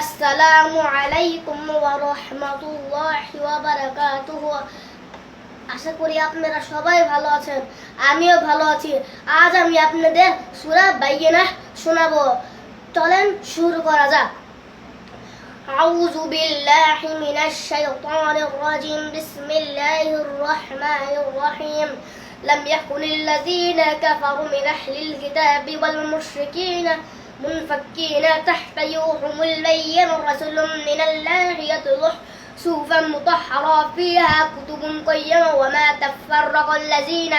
আসসালামু আলাইকুম ওয়া রাহমাতুল্লাহি ওয়া বারাকাতুহু। আশা করি আপনারা সবাই ভালো আছেন, আমিও ভালো আছি। আজ আমি আপনাদের সূরা বাইয়িনাহ শোনাবো। চলেন শুরু করা যাক। আউযু বিল্লাহি মিনাশ শাইতানির রাজিম। বিসমিল্লাহির রহমানির রহিম। লাম ইয়াকুনিল্লাযীনা কাফারু মিন আহলিল কিতাবি ওয়াল মুশরিকিনা منفكين تحت يوحم البين رسول من الله يتلو صحفا مطهرة فيها كتب قيمة وما تفرق الذين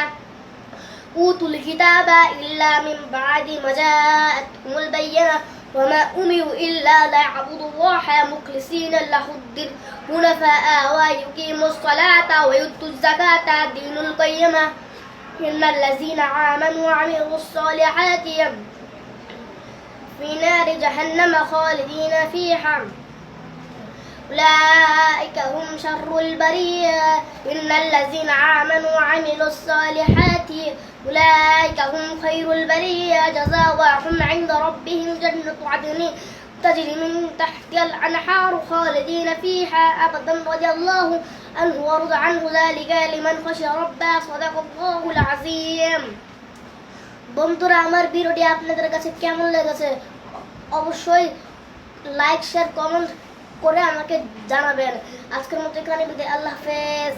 أوتوا الكتاب إلا من بعد ما جاءتهم البينة وما أمروا إلا ليعبدوا الله مخلصين له الدين حنفاء ويقيموا الصلاة ويؤتوا الزكاة دين القيمة إن الذين آمنوا وعملوا الصالحات في نار جهنم خالدين فيها أولئك هم شر البرية إن الذين آمنوا وعملوا الصالحات أولئك هم خير البرية جزاؤهم عند ربهم جنة عدن تجري من تحتها الأنهار خالدين فيها أبدا رضي الله عنه ورضي عنه ذلك لمن خشي ربه صدق الله العظيم। বন্ধুরা, আমার ভিডিওটি আপনাদের কাছে কেমন লেগেছে অবশ্যই লাইক শেয়ার কমেন্ট করে আমাকে জানাবেন। আজকের মতো এখানে বিদায়। আল্লাহ হাফেজ।